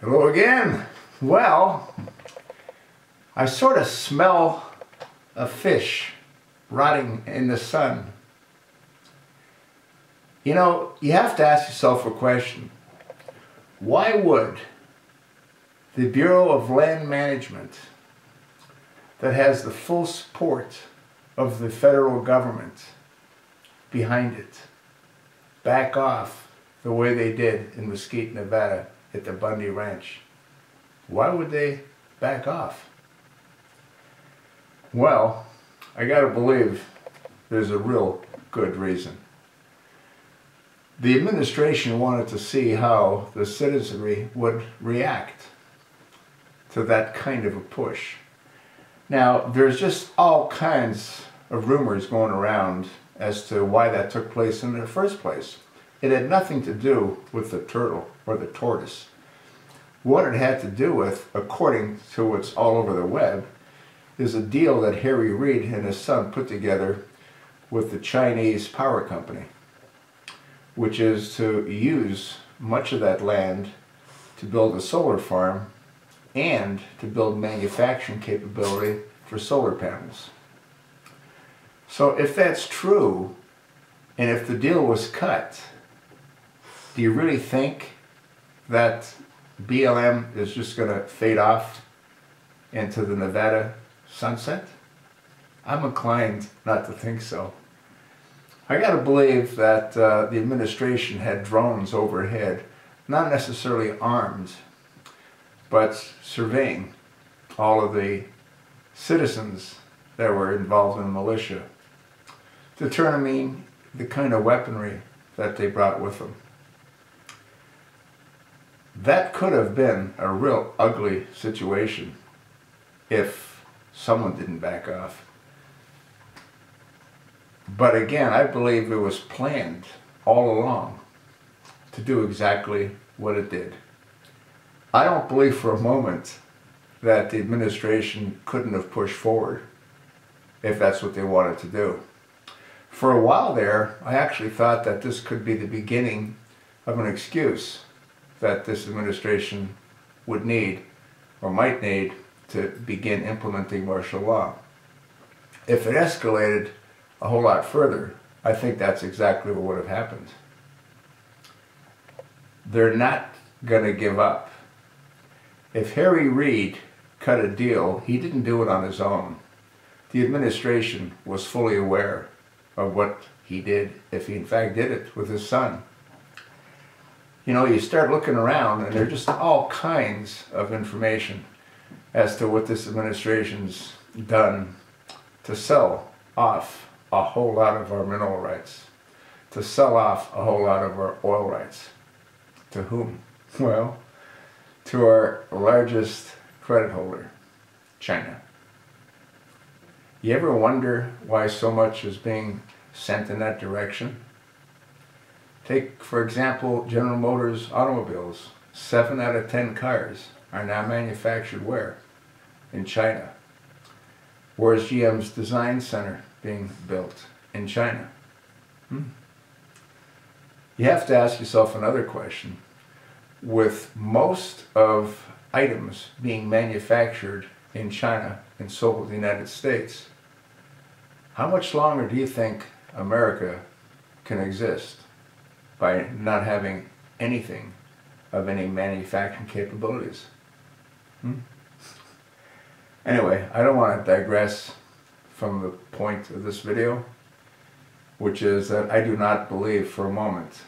Hello again. Well, I sort of smell a fish rotting in the sun. You know, you have to ask yourself a question. Why would the Bureau of Land Management, that has the full support of the federal government behind it, back off the way they did in Mesquite, Nevada at the Bundy Ranch? Why would they back off? Well, I gotta believe there's a real good reason. The administration wanted to see how the citizenry would react to that kind of a push. Now, there's just all kinds of rumors going around as to why that took place in the first place. It had nothing to do with the turtle or the tortoise. What it had to do with, according to what's all over the web, is a deal that Harry Reid and his son put together with the Chinese power company, which is to use much of that land to build a solar farm and to build manufacturing capability for solar panels. So if that's true, and if the deal was cut, do you really think that BLM is just going to fade off into the Nevada sunset? I'm inclined not to think so. I got to believe that the administration had drones overhead, not necessarily armed, but surveying all of the citizens that were involved in the militia, determining the kind of weaponry that they brought with them. That could have been a real ugly situation if someone didn't back off. But again, I believe it was planned all along to do exactly what it did. I don't believe for a moment that the administration couldn't have pushed forward if that's what they wanted to do. For a while there, I actually thought that this could be the beginning of an excuse that this administration would need or might need to begin implementing martial law. If it escalated a whole lot further, I think that's exactly what would have happened. They're not going to give up. If Harry Reid cut a deal, he didn't do it on his own. The administration was fully aware of what he did, if he in fact did it with his son. You know, you start looking around and there's just all kinds of information as to what this administration's done to sell off a whole lot of our mineral rights, to sell off a whole lot of our oil rights. To whom? Well, to our largest credit holder, China. You ever wonder why so much is being sent in that direction? Take, for example, General Motors automobiles. 7 out of 10 cars are now manufactured where? In China. Where's GM's design center being built? In China. You have to ask yourself another question. With most of items being manufactured in China and sold in the United States, how much longer do you think America can exist by not having anything of any manufacturing capabilities? Anyway, I don't want to digress from the point of this video, which is that I do not believe for a moment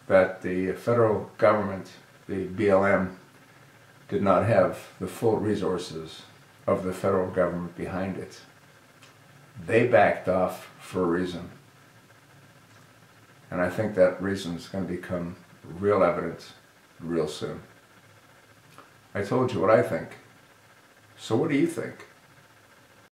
that the federal government, the BLM, did not have the full resources of the federal government behind it. They backed off for a reason. And I think that reason is going to become real evident real soon. I told you what I think. So what do you think?